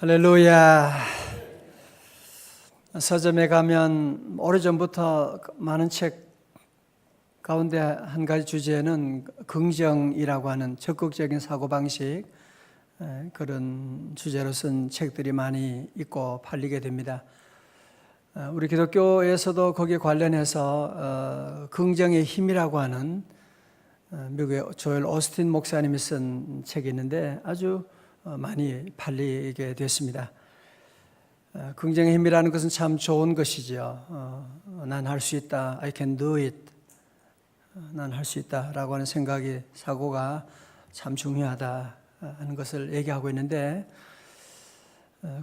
할렐루야. 서점에 가면 오래전부터 많은 책 가운데 한 가지 주제는 긍정이라고 하는 적극적인 사고방식, 그런 주제로 쓴 책들이 많이 있고 팔리게 됩니다. 우리 기독교에서도 거기에 관련해서 긍정의 힘이라고 하는 미국의 조엘 오스틴 목사님이 쓴 책이 있는데 아주 많이 팔리게 됐습니다. 긍정의 힘이라는 것은 참 좋은 것이죠. 난 할 수 있다. I can do it. 난 할 수 있다라고 하는 생각이, 사고가 참 중요하다 하는 것을 얘기하고 있는데,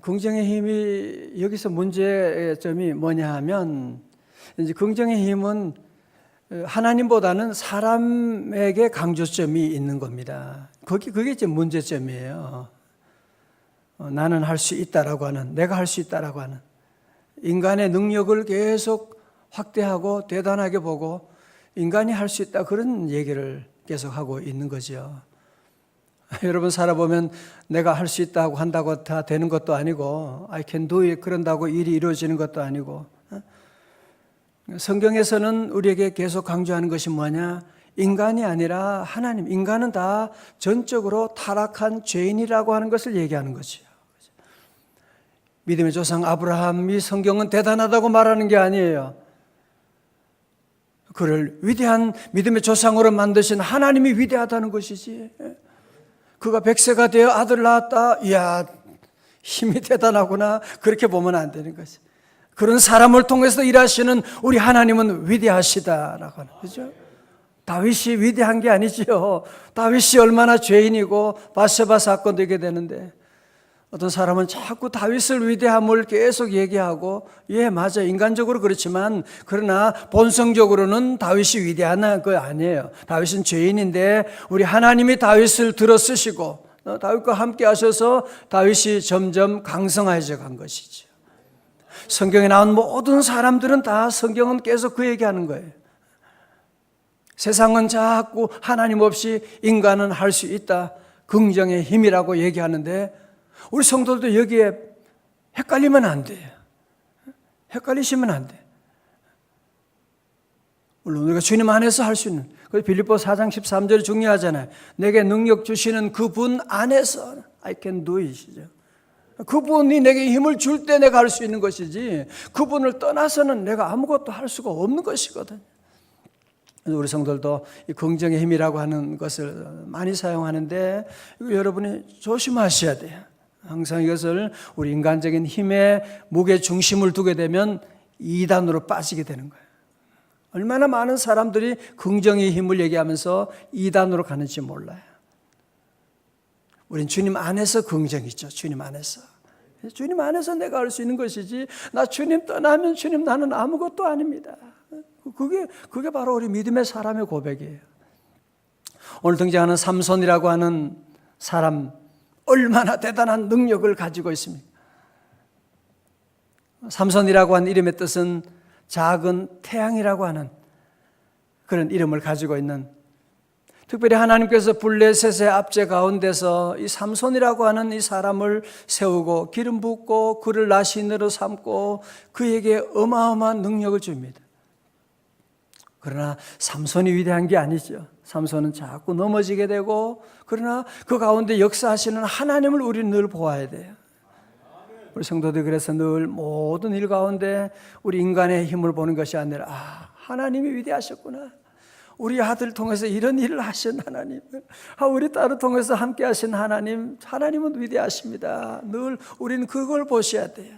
긍정의 힘이 여기서 문제점이 뭐냐 하면, 이제 긍정의 힘은 하나님보다는 사람에게 강조점이 있는 겁니다. 그게 이제 문제점이에요. 나는 할 수 있다라고 하는, 내가 할 수 있다라고 하는, 인간의 능력을 계속 확대하고 대단하게 보고 인간이 할 수 있다, 그런 얘기를 계속 하고 있는 거죠. 여러분 살아보면 내가 할 수 있다고 한다고 다 되는 것도 아니고, I can do it 그런다고 일이 이루어지는 것도 아니고, 성경에서는 우리에게 계속 강조하는 것이 뭐냐? 인간이 아니라 하나님, 인간은 다 전적으로 타락한 죄인이라고 하는 것을 얘기하는 거죠. 믿음의 조상 아브라함이 성경은 대단하다고 말하는 게 아니에요. 그를 위대한 믿음의 조상으로 만드신 하나님이 위대하다는 것이지. 그가 100세가 되어 아들을 낳았다. 이야, 힘이 대단하구나. 그렇게 보면 안 되는 것이. 그런 사람을 통해서 일하시는 우리 하나님은 위대하시다라고 하는 거죠. 다윗이 위대한 게 아니지요. 다윗이 얼마나 죄인이고 바세바 사건도 있게 되는데, 어떤 사람은 자꾸 다윗을 위대함을 계속 얘기하고, 예, 맞아, 인간적으로 그렇지만 그러나 본성적으로는 다윗이 위대한 거 아니에요. 다윗은 죄인인데 우리 하나님이 다윗을 들어 쓰시고 다윗과 함께 하셔서 다윗이 점점 강성해져 간 것이죠. 성경에 나온 모든 사람들은 다 성경은 계속 그 얘기하는 거예요. 세상은 자꾸 하나님 없이 인간은 할 수 있다, 긍정의 힘이라고 얘기하는데, 우리 성도들도 여기에 헷갈리면 안 돼요. 헷갈리시면 안 돼. 물론 우리가 주님 안에서 할 수 있는, 빌립보 4장 13절이 중요하잖아요. 내게 능력 주시는 그분 안에서 I can do it이죠. 그분이 내게 힘을 줄 때 내가 할 수 있는 것이지, 그분을 떠나서는 내가 아무것도 할 수가 없는 것이거든요. 우리 성도들도 이 긍정의 힘이라고 하는 것을 많이 사용하는데, 여러분이 조심하셔야 돼요. 항상 이것을 우리 인간적인 힘에 무게 중심을 두게 되면 이단으로 빠지게 되는 거예요. 얼마나 많은 사람들이 긍정의 힘을 얘기하면서 이단으로 가는지 몰라요. 우린 주님 안에서 긍정이죠. 주님 안에서. 주님 안에서 내가 할 수 있는 것이지, 나 주님 떠나면 주님 나는 아무것도 아닙니다. 그게 바로 우리 믿음의 사람의 고백이에요. 오늘 등장하는 삼손이라고 하는 사람, 얼마나 대단한 능력을 가지고 있습니까? 삼손이라고 하는 이름의 뜻은 작은 태양이라고 하는 그런 이름을 가지고 있는, 특별히 하나님께서 블레셋의 압제 가운데서 이 삼손이라고 하는 이 사람을 세우고 기름 붓고 그를 나신으로 삼고 그에게 어마어마한 능력을 줍니다. 그러나 삼손이 위대한 게 아니죠. 삼손은 자꾸 넘어지게 되고, 그러나 그 가운데 역사하시는 하나님을 우리는 늘 보아야 돼요. 우리 성도들 그래서 늘 모든 일 가운데 우리 인간의 힘을 보는 것이 아니라, 하나님이 위대하셨구나. 우리 아들 통해서 이런 일을 하신 하나님, 우리 딸을 통해서 함께 하신 하나님, 하나님은 위대하십니다. 늘 우리는 그걸 보셔야 돼요.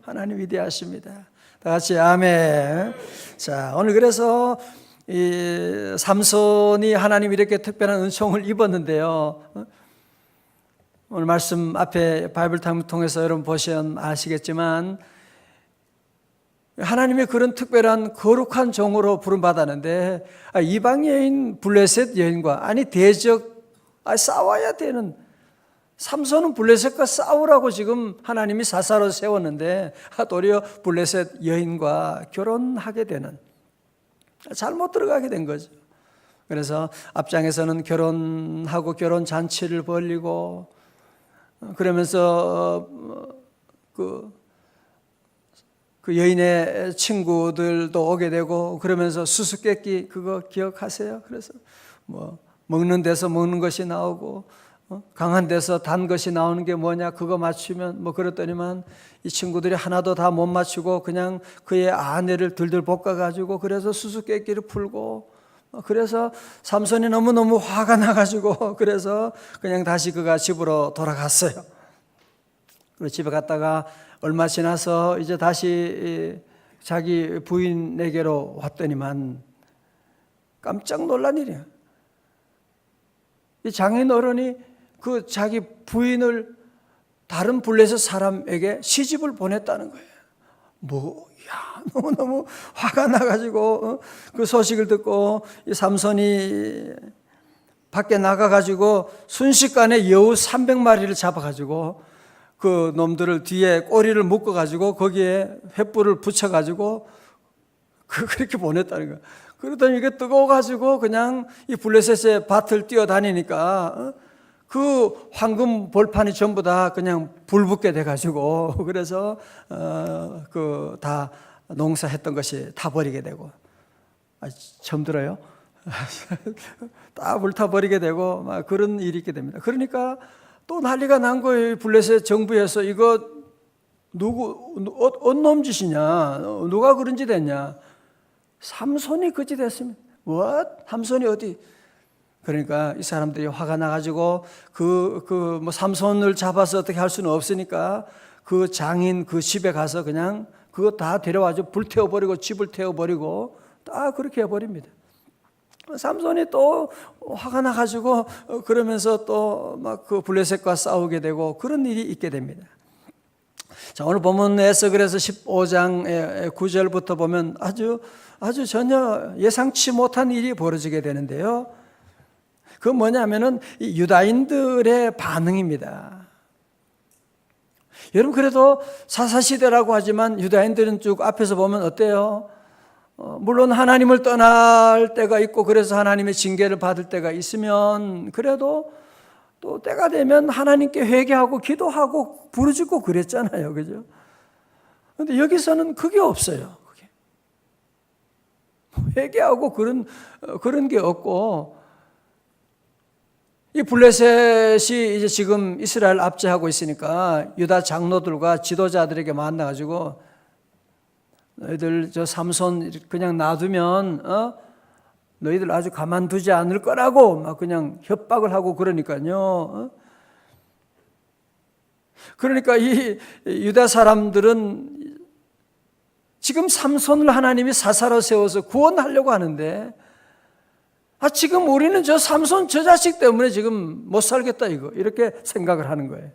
하나님 위대하십니다. 다 같이 아멘. 자, 오늘 그래서 이 삼손이 하나님이 이렇게 특별한 은총을 입었는데요. 오늘 말씀 앞에 바이블 타임을 통해서 여러분 보시면 아시겠지만, 하나님의 그런 특별한 거룩한 종으로 부름받았는데, 이방 여인 블레셋 여인과, 대적, 싸워야 되는, 삼손은 블레셋과 싸우라고 지금 하나님이 사사로 세웠는데, 도리어 블레셋 여인과 결혼하게 되는, 잘못 들어가게 된 거죠. 그래서 앞장에서는 결혼하고 결혼 잔치를 벌리고 그러면서 그 여인의 친구들도 오게 되고, 그러면서 수수께끼 그거 기억하세요? 그래서 뭐 먹는 데서 먹는 것이 나오고, 강한 데서 단 것이 나오는 게 뭐냐, 그거 맞추면 뭐 그랬더니만 이 친구들이 하나도 다 못 맞추고 그냥 그의 아내를 들들 볶아가지고, 그래서 수수께끼를 풀고, 그래서 삼손이 너무너무 화가 나가지고, 그래서 그냥 다시 그가 집으로 돌아갔어요. 그리고 집에 갔다가 얼마 지나서 이제 다시 자기 부인에게로 왔더니만 깜짝 놀란 일이야. 이 장인 어른이 그 자기 부인을 다른 블레셋 사람에게 시집을 보냈다는 거예요. 너무너무 화가 나가지고 그 소식을 듣고 이 삼손이 밖에 나가가지고 순식간에 여우 300마리를 잡아가지고 그 놈들을 뒤에 꼬리를 묶어가지고 거기에 횃불을 붙여가지고 그렇게 보냈다는 거예요. 그러더니 이게 뜨거워가지고 그냥 이 블레셋의 밭을 뛰어다니니까 그 황금 벌판이 전부 다 그냥 불붙게 돼가지고, 그래서 그 다 농사했던 것이 다 버리게 되고, 처음 들어요? 다 불타버리게 되고 막 그런 일이 있게 됩니다. 그러니까 또 난리가 난 거예요. 블레셋 정부에서 이거 언놈 짓이냐, 누가 그런 짓 했냐. 삼손이 그 짓 했습니다. 삼손이 어디? 그러니까 이 사람들이 화가 나가지고 뭐 삼손을 잡아서 어떻게 할 수는 없으니까 그 장인 그 집에 가서 그냥 그거 다 데려와서 불태워버리고 집을 태워버리고 다 그렇게 해버립니다. 삼손이 또 화가 나가지고 그러면서 또 막 그 블레셋과 싸우게 되고 그런 일이 있게 됩니다. 자, 오늘 본문에서 그래서 15장 9절부터 보면 아주 전혀 예상치 못한 일이 벌어지게 되는데요. 그 뭐냐면은 이 유다인들의 반응입니다. 여러분, 그래도 사사시대라고 하지만 유다인들은 쭉 앞에서 보면 어때요? 물론 하나님을 떠날 때가 있고 그래서 하나님의 징계를 받을 때가 있으면, 그래도 또 때가 되면 하나님께 회개하고 기도하고 부르짖고 그랬잖아요. 그죠? 그런데 여기서는 그게 없어요. 그게. 회개하고 그런 게 없고, 이 블레셋이 이제 지금 이스라엘 압제하고 있으니까 유다 장로들과 지도자들에게 만나가지고 너희들 저 삼손 그냥 놔두면 너희들 아주 가만두지 않을 거라고 막 그냥 협박을 하고 그러니까요. 그러니까 이 유다 사람들은 지금 삼손을 하나님이 사사로 세워서 구원하려고 하는데, 지금 우리는 저 삼손 저 자식 때문에 지금 못 살겠다 이렇게 생각을 하는 거예요.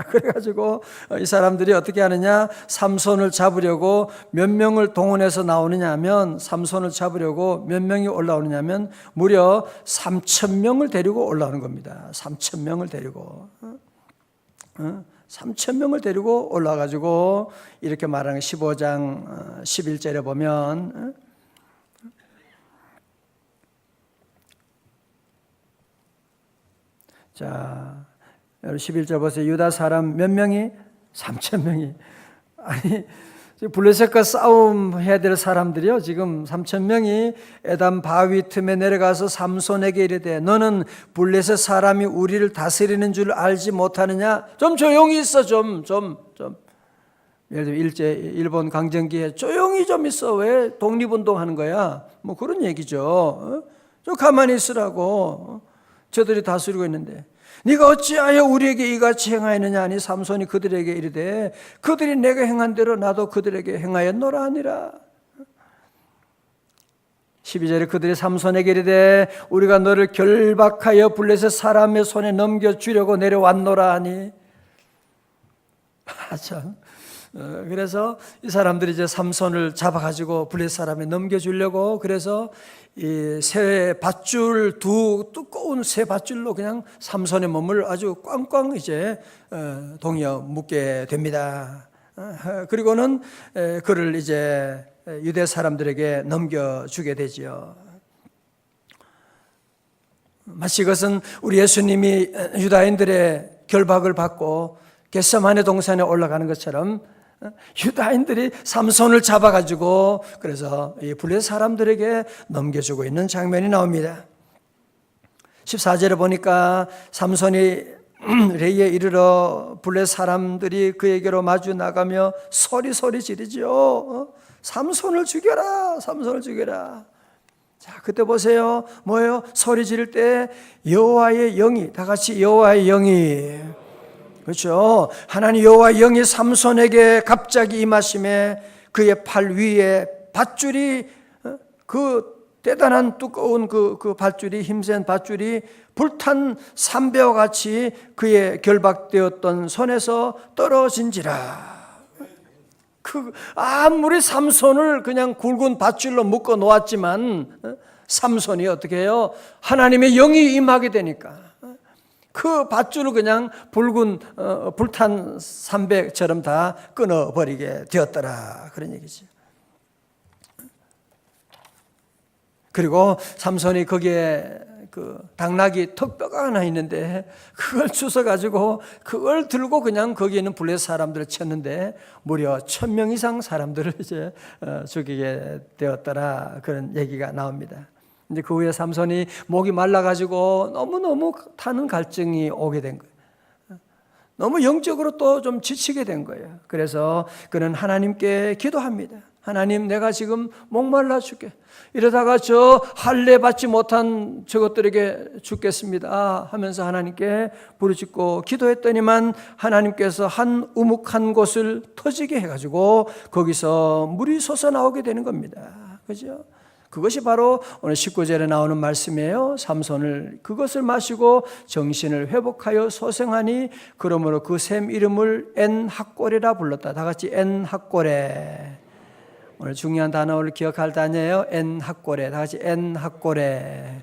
그래가지고 이 사람들이 어떻게 하느냐, 삼손을 잡으려고 몇 명을 동원해서 나오느냐 하면, 삼손을 잡으려고 몇 명이 올라오느냐면 무려 3,000명을 데리고 올라오는 겁니다. 3,000명을 데리고 3,000명을 데리고 올라와가지고 이렇게 말하는 15장 11절에 보면, 자, 11절 보세요. 유다 사람 몇 명이? 3,000명이. 아니, 블레셋과 싸움해야 될 사람들이요, 지금 3,000명이 에담 바위 틈에 내려가서 삼손에게 이르되, 너는 블레셋 사람이 우리를 다스리는 줄 알지 못하느냐? 좀 조용히 있어. 좀. 예를 들면 일본 강점기에 조용히 좀 있어. 왜 독립운동하는 거야? 뭐 그런 얘기죠. 좀 가만히 있으라고. 저들이 다스리고 있는데 네가 어찌하여 우리에게 이같이 행하였느냐 하니, 삼손이 그들에게 이르되, 그들이 내가 행한 대로 나도 그들에게 행하였노라 하니라. 12절에 그들이 삼손에게 이르되, 우리가 너를 결박하여 블레셋 사람의 손에 넘겨주려고 내려왔노라 하니. 참. 그래서 이 사람들이 이제 삼손을 잡아가지고 블레셋 사람에 넘겨주려고, 그래서 이 새 밧줄, 두꺼운 새 밧줄로 그냥 삼손의 몸을 아주 꽝꽝 이제 동여 묶게 됩니다. 그리고는 그를 이제 유대 사람들에게 넘겨주게 되지요. 마치 이것은 우리 예수님이 유다인들의 결박을 받고 겟세마네 동산에 올라가는 것처럼 유다인들이 삼손을 잡아가지고 그래서 이 블레셋 사람들에게 넘겨주고 있는 장면이 나옵니다. 14절에 보니까 삼손이 레이에 이르러 블레셋 사람들이 그에게로 마주 나가며 소리 지르죠. 삼손을 죽여라, 삼손을 죽여라. 자, 그때 보세요. 뭐예요? 소리 지를 때 여호와의 영이, 다 같이 여호와의 영이, 그렇죠? 하나님 여호와의 영이 삼손에게 갑자기 임하심에 그의 팔 위에 밧줄이, 그 대단한 두꺼운 그 밧줄이, 힘센 밧줄이 불탄 삼배와 같이 그의 결박되었던 손에서 떨어진지라. 아무리 삼손을 그냥 굵은 밧줄로 묶어 놓았지만 삼손이 어떻게 해요? 하나님의 영이 임하게 되니까 그 밧줄을 그냥 붉은 불탄 삼배처럼 다 끊어버리게 되었더라, 그런 얘기죠. 그리고 삼손이 거기에 그 당나귀 턱뼈가 하나 있는데 그걸 주워가지고 그걸 들고 그냥 거기 있는 블레셋 사람들을 쳤는데 무려 1000명 이상 사람들을 이제 죽이게 되었더라, 그런 얘기가 나옵니다. 이제 그 후에 삼손이 목이 말라가지고 너무너무 타는 갈증이 오게 된 거예요. 너무 영적으로 또 좀 지치게 된 거예요. 그래서 그는 하나님께 기도합니다. 하나님, 내가 지금 목말라 죽게, 이러다가 저 할례 받지 못한 저것들에게 죽겠습니다 하면서 하나님께 부르짖고 기도했더니만 하나님께서 한 우묵한 곳을 터지게 해가지고 거기서 물이 솟아나오게 되는 겁니다. 그죠? 그것이 바로 오늘 19절에 나오는 말씀이에요. 삼손을 그것을 마시고 정신을 회복하여 소생하니 그러므로 그 샘 이름을 엔학골이라 불렀다. 다 같이 엔학골에. 오늘 중요한 단어를 기억할 단어예요. 엔학골에. 다 같이 엔학골에.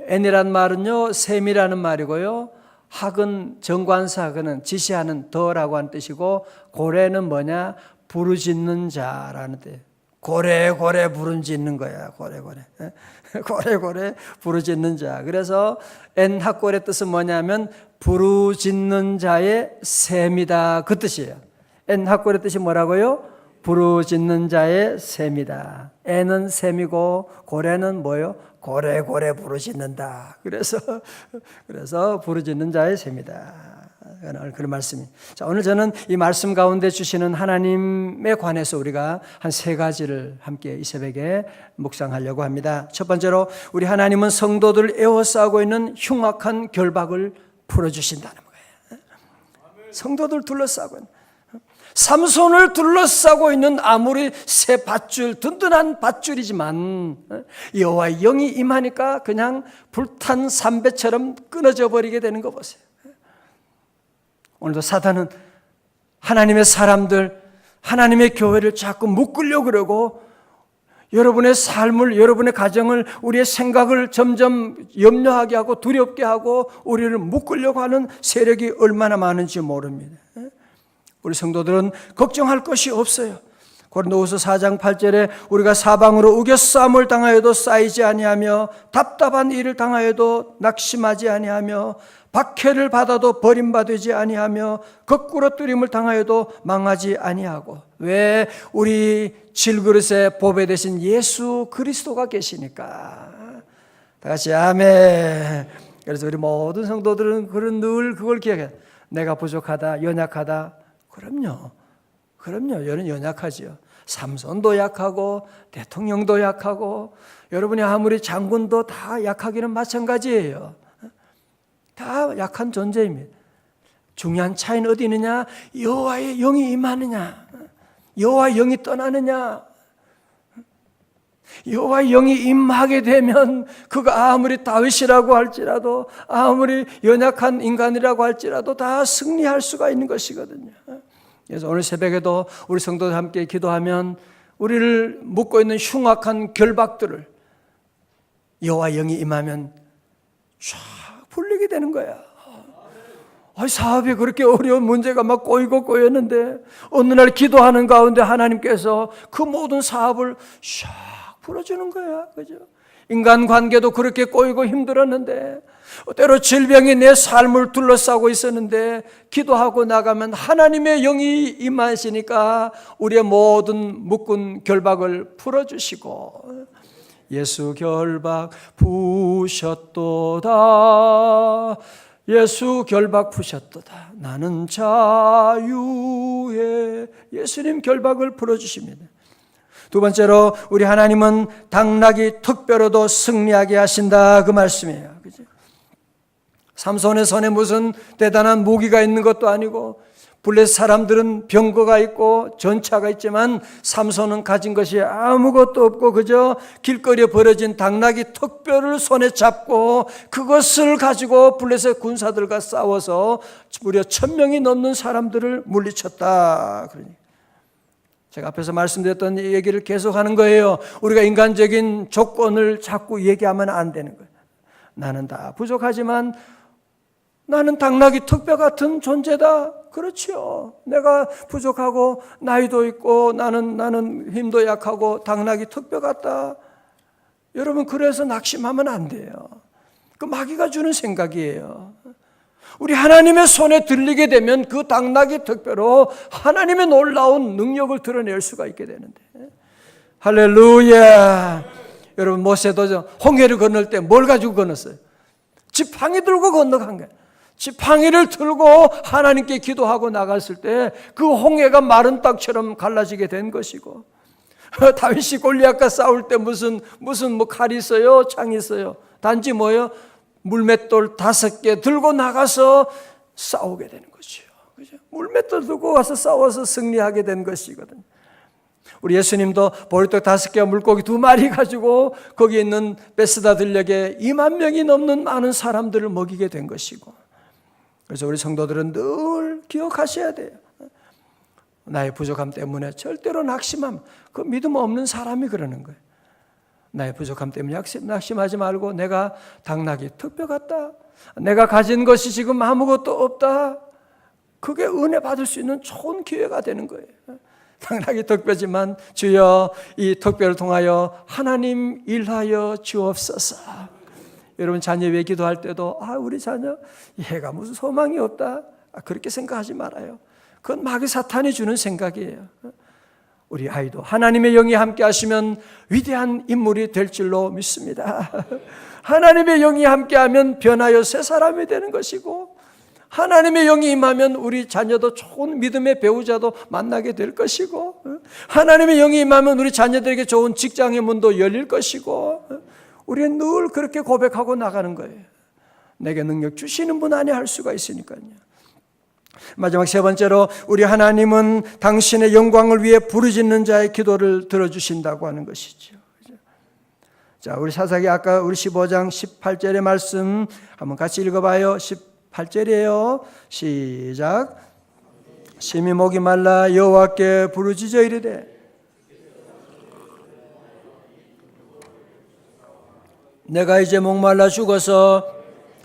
엔이란 말은요, 샘이라는 말이고요. 학은 정관사, 그는 지시하는 더라고 하는 뜻이고, 고래는 뭐냐? 부르짖는 자라는 뜻. 고래고래 부르짖는 거야. 고래고래. 고래고래 부르짖는 자. 그래서 엔학골의 뜻은 뭐냐면 부르짖는 자의 샘이다, 그 뜻이에요. 엔학골의 뜻이 뭐라고요? 부르짖는 자의 샘이다. 애는 샘이고 고래는 뭐요? 고래고래 부르짖는다. 그래서 부르짖는 자의 샘이다. 그런 말씀이. 자, 오늘 저는 이 말씀 가운데 주시는 하나님에 관해서 우리가 한 3가지를 함께 이 새벽에 묵상하려고 합니다. 첫 번째로, 우리 하나님은 성도들을 에워싸고 있는 흉악한 결박을 풀어주신다는 거예요. 성도들 둘러싸고 있는, 삼손을 둘러싸고 있는 아무리 새 밧줄, 든든한 밧줄이지만 여호와의 영이 임하니까 그냥 불탄 삼배처럼 끊어져 버리게 되는 거 보세요. 오늘도 사단은 하나님의 사람들, 하나님의 교회를 자꾸 묶으려고 그러고 여러분의 삶을, 여러분의 가정을, 우리의 생각을 점점 염려하게 하고 두렵게 하고 우리를 묶으려고 하는 세력이 얼마나 많은지 모릅니다. 우리 성도들은 걱정할 것이 없어요. 고린도후서 4장 8절에 우리가 사방으로 우겨싸움을 당하여도 쌓이지 아니하며 답답한 일을 당하여도 낙심하지 아니하며 박해를 받아도 버림받지 아니하며 거꾸로 뜨림을 당하여도 망하지 아니하고. 왜? 우리 질그릇에 보배 되신 예수 그리스도가 계시니까. 다 같이 아멘. 그래서 우리 모든 성도들은 늘 그걸 기억해요. 내가 부족하다, 연약하다. 그럼요. 여러분 연약하지요. 삼손도 약하고 대통령도 약하고 여러분이 아무리 장군도 다 약하기는 마찬가지예요. 다 약한 존재입니다. 중요한 차이는 어디 있느냐? 여호와의 영이 임하느냐, 여호와의 영이 떠나느냐. 여호와의 영이 임하게 되면 그가 아무리 다윗이라고 할지라도, 아무리 연약한 인간이라고 할지라도 다 승리할 수가 있는 것이거든요. 그래서 오늘 새벽에도 우리 성도들 함께 기도하면 우리를 묶고 있는 흉악한 결박들을 여호와의 영이 임하면 쫙 풀리게 되는 거야. 사업이 그렇게 어려운 문제가 막 꼬이고 꼬였는데 어느 날 기도하는 가운데 하나님께서 그 모든 사업을 샥 풀어주는 거야. 그죠? 인간관계도 그렇게 꼬이고 힘들었는데, 때로 질병이 내 삶을 둘러싸고 있었는데 기도하고 나가면 하나님의 영이 임하시니까 우리의 모든 묶은 결박을 풀어주시고, 예수 결박 푸셨도다, 예수 결박 푸셨도다, 나는 자유해. 예수님 결박을 풀어주십니다. 두 번째로, 우리 하나님은 당나귀 턱뼈로도 승리하게 하신다, 그 말씀이에요. 그죠? 삼손의 손에 무슨 대단한 무기가 있는 것도 아니고, 블레셋 사람들은 병거가 있고 전차가 있지만 삼손은 가진 것이 아무것도 없고 그저 길거리에 버려진 당나귀 턱뼈를 손에 잡고 그것을 가지고 블레셋 군사들과 싸워서 무려 1000명이 넘는 사람들을 물리쳤다. 제가 앞에서 말씀드렸던 이 얘기를 계속하는 거예요. 우리가 인간적인 조건을 자꾸 얘기하면 안 되는 거예요. 나는 다 부족하지만 나는 당나귀 턱뼈 같은 존재다. 그렇지요. 내가 부족하고 나이도 있고 나는 힘도 약하고 당나귀 턱뼈 같다. 여러분, 그래서 낙심하면 안 돼요. 그 마귀가 주는 생각이에요. 우리 하나님의 손에 들리게 되면 그 당나귀 턱뼈로 하나님의 놀라운 능력을 드러낼 수가 있게 되는데, 할렐루야. 여러분, 모세도 홍해를 건널 때 뭘 가지고 건넜어요? 지팡이 들고 건너간 거예요. 지팡이를 들고 하나님께 기도하고 나갔을 때 그 홍해가 마른 땅처럼 갈라지게 된 것이고, 다윗이 골리앗과 싸울 때 무슨 칼이 있어요? 창이 있어요? 단지 뭐예요? 물맷돌 5개 들고 나가서 싸우게 되는 것이요. 그죠? 물맷돌 들고 가서 싸워서 승리하게 된 것이거든요. 우리 예수님도 보리떡 5개와 물고기 2마리 가지고 거기 있는 베스다 들녘에 2만 명이 넘는 많은 사람들을 먹이게 된 것이고, 그래서 우리 성도들은 늘 기억하셔야 돼요. 나의 부족함 때문에 절대로 낙심하면, 그 믿음 없는 사람이 그러는 거예요. 나의 부족함 때문에 낙심하지 말고 내가 당나귀 턱뼈 같다, 내가 가진 것이 지금 아무것도 없다, 그게 은혜 받을 수 있는 좋은 기회가 되는 거예요. 당나귀 턱뼈지만 주여 이 턱뼈를 통하여 하나님 일하여 주옵소서. 여러분, 자녀 위해 기도할 때도 우리 자녀 얘가 무슨 소망이 없다, 그렇게 생각하지 말아요. 그건 마귀 사탄이 주는 생각이에요. 우리 아이도 하나님의 영이 함께 하시면 위대한 인물이 될 줄로 믿습니다. 하나님의 영이 함께하면 변하여 새 사람이 되는 것이고, 하나님의 영이 임하면 우리 자녀도 좋은 믿음의 배우자도 만나게 될 것이고, 하나님의 영이 임하면 우리 자녀들에게 좋은 직장의 문도 열릴 것이고, 우리는 늘 그렇게 고백하고 나가는 거예요. 내게 능력 주시는 분 안에 할 수가 있으니까요. 마지막 세 번째로, 우리 하나님은 당신의 영광을 위해 부르짖는 자의 기도를 들어주신다고 하는 것이죠. 자, 우리 사사기 아까 우리 15장 18절의 말씀 한번 같이 읽어봐요. 18절이에요. 시작. 심히 목이 말라 여호와께 부르짖어 이르되 내가 이제 목말라 죽어서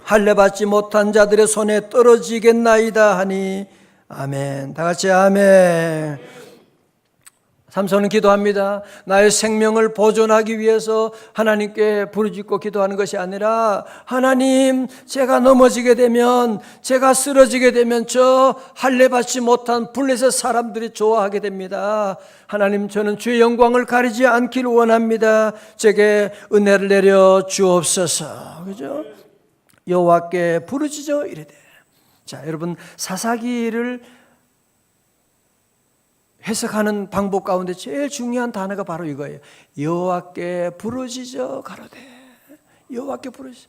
할례 받지 못한 자들의 손에 떨어지겠나이다 하니. 아멘. 다 같이 아멘. 삼손은 기도합니다. 나의 생명을 보존하기 위해서 하나님께 부르짖고 기도하는 것이 아니라, 하나님, 제가 넘어지게 되면, 제가 쓰러지게 되면 저 할례 받지 못한 블레셋 사람들이 좋아하게 됩니다. 하나님, 저는 주의 영광을 가리지 않기를 원합니다. 제게 은혜를 내려 주옵소서. 그죠? 여호와께 부르짖어 이르되. 자, 여러분, 사사기를 해석하는 방법 가운데 제일 중요한 단어가 바로 이거예요. 여호와께 부르짖어 가로되. 여호와께 부르짖어.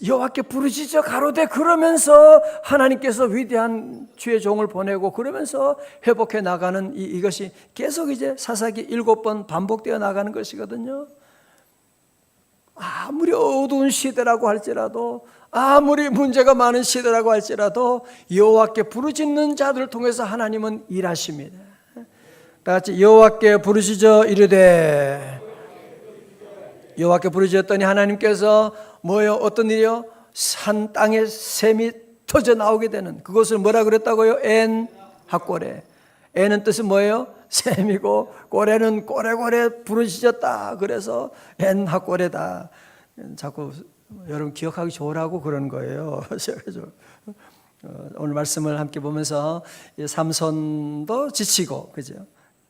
여호와께 부르짖어 가로되, 그러면서 하나님께서 위대한 주의 종을 보내고 그러면서 회복해 나가는 이것이 계속 이제 사사기 7번 반복되어 나가는 것이거든요. 아무리 어두운 시대라고 할지라도, 아무리 문제가 많은 시대라고 할지라도 여호와께 부르짖는 자들을 통해서 하나님은 일하십니다. 다 같이 여호와께 부르짖어 이르되. 여호와께 부르짖었더니 하나님께서 뭐요? 어떤 일이요? 산 땅에 샘이 터져 나오게 되는, 그것을 뭐라 그랬다고요? 엔 학고래. 엔은 뜻은 뭐예요? 셈이고 고래는 꼬레꼬레 부르짖었다. 그래서 엔하꼬레다. 자꾸 여러분 기억하기 좋으라고 그런 거예요. 오늘 말씀을 함께 보면서 삼손도 지치고, 그죠?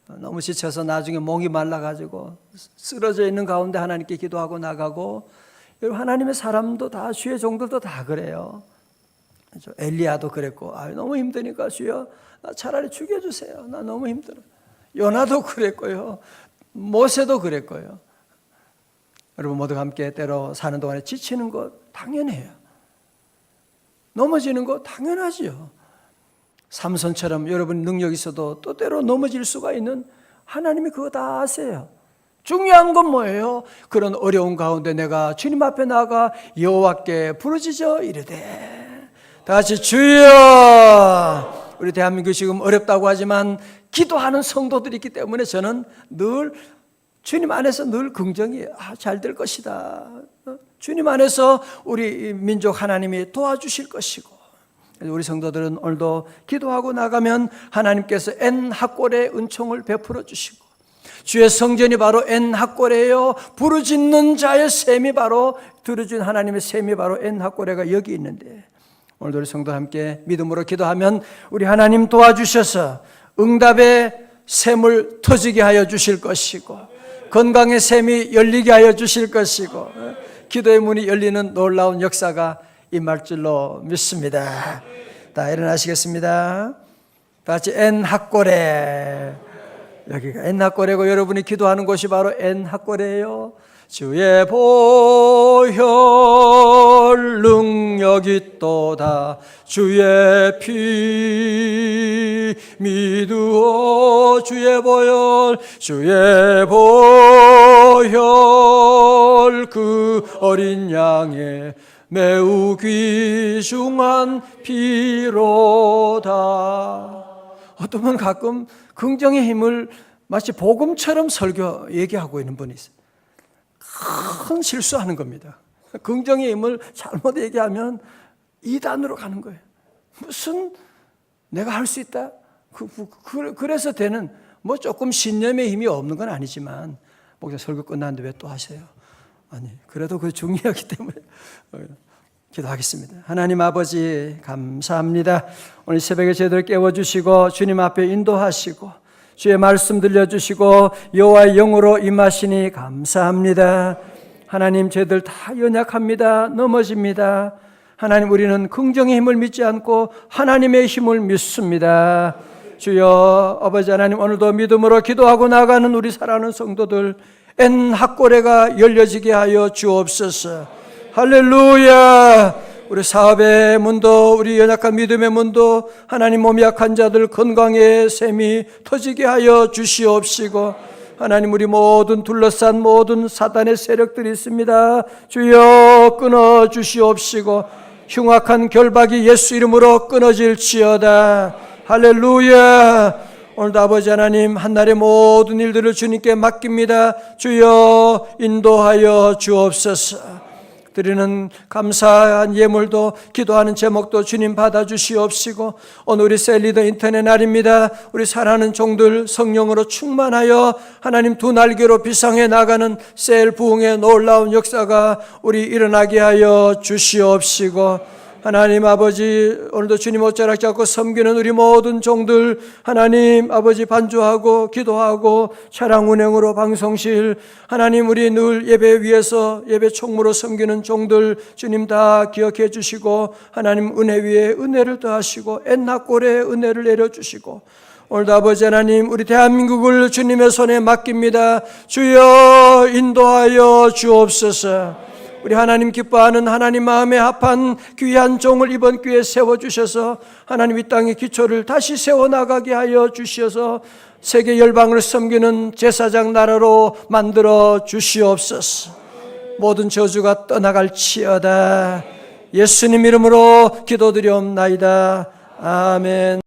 너무 지쳐서 나중에 목이 말라가지고 쓰러져 있는 가운데 하나님께 기도하고 나가고, 여러분 하나님의 사람도 다, 주의 종들도 다 그래요. 엘리야도 그랬고, 너무 힘드니까 주여 나 차라리 죽여주세요. 나 너무 힘들어. 요나도 그랬고요. 모세도 그랬고요. 여러분 모두가 함께 때로 사는 동안에 지치는 거 당연해요. 넘어지는 거 당연하지요. 삼손처럼 여러분 능력이 있어도 또 때로 넘어질 수가 있는, 하나님이 그거 다 아세요. 중요한 건 뭐예요? 그런 어려운 가운데 내가 주님 앞에 나가 여호와께 부르짖어 이르되, 다 같이 주여. 우리 대한민국 지금 어렵다고 하지만 기도하는 성도들이 있기 때문에 저는 늘 주님 안에서 늘 긍정이 잘 될 것이다. 주님 안에서 우리 민족 하나님이 도와주실 것이고, 우리 성도들은 오늘도 기도하고 나가면 하나님께서 엔하골의 은총을 베풀어 주시고, 주의 성전이 바로 엔하골이에요. 부르짖는 자의 셈이 바로, 들어준 하나님의 셈이 바로 엔하골가 여기 있는데, 오늘도 우리 성도 함께 믿음으로 기도하면 우리 하나님 도와주셔서 응답의 셈을 터지게 하여 주실 것이고, 건강의 셈이 열리게 하여 주실 것이고, 기도의 문이 열리는 놀라운 역사가 임할 줄로 믿습니다. 다 일어나시겠습니다. 다 같이 엔하골에, 여기가 엔하골이고 여러분이 기도하는 곳이 바로 엔하골이에요. 주의 보혈 능력이 있도다. 주의 피 믿으오. 주의 보혈, 주의 보혈, 그 어린 양의 매우 귀중한 피로다. 어떤 분 가끔 긍정의 힘을 마치 복음처럼 설교 얘기하고 있는 분이 있어요. 큰 실수하는 겁니다. 긍정의 힘을 잘못 얘기하면 이단으로 가는 거예요. 무슨 내가 할 수 있다? 그래서 되는, 뭐 조금 신념의 힘이 없는 건 아니지만, 목사 설교 끝났는데 왜 또 하세요? 아니, 그래도 그 중요하기 때문에 기도하겠습니다. 하나님 아버지 감사합니다. 오늘 새벽에 저희들 깨워주시고 주님 앞에 인도하시고 주의 말씀 들려주시고 여호와의 영으로 임하시니 감사합니다. 하나님, 저희들 다 연약합니다. 넘어집니다. 하나님, 우리는 긍정의 힘을 믿지 않고 하나님의 힘을 믿습니다. 주여 아버지 하나님, 오늘도 믿음으로 기도하고 나가는 우리 사랑하는 성도들 엔하골레가 열려지게 하여 주옵소서. 할렐루야. 우리 사업의 문도, 우리 연약한 믿음의 문도, 하나님 몸이 약한 자들 건강의 셈이 터지게 하여 주시옵시고, 하나님 우리 모든 둘러싼 모든 사단의 세력들이 있습니다. 주여 끊어 주시옵시고, 흉악한 결박이 예수 이름으로 끊어질지어다. 할렐루야. 오늘도 아버지 하나님, 한날의 모든 일들을 주님께 맡깁니다. 주여 인도하여 주옵소서. 드리는 감사한 예물도, 기도하는 제목도 주님 받아주시옵시고, 오늘 우리 셀리더 인터넷 날입니다. 우리 사랑하는 종들 성령으로 충만하여 하나님 두 날개로 비상해 나가는 셀 부흥의 놀라운 역사가 우리 일어나게 하여 주시옵시고, 하나님 아버지, 오늘도 주님 옷자락 잡고 섬기는 우리 모든 종들, 하나님 아버지 반주하고 기도하고 차량 운행으로 방송실, 하나님 우리 늘 예배 위에서 예배 총무로 섬기는 종들 주님 다 기억해 주시고, 하나님 은혜 위에 은혜를 더하시고 엔하골에 은혜를 내려주시고, 오늘도 아버지 하나님 우리 대한민국을 주님의 손에 맡깁니다. 주여 인도하여 주옵소서. 우리 하나님 기뻐하는 하나님 마음에 합한 귀한 종을 이번 기회에 세워주셔서 하나님 이 땅의 기초를 다시 세워나가게 하여 주셔서 세계 열방을 섬기는 제사장 나라로 만들어 주시옵소서. 모든 저주가 떠나갈지어다. 예수님 이름으로 기도드리옵나이다. 아멘.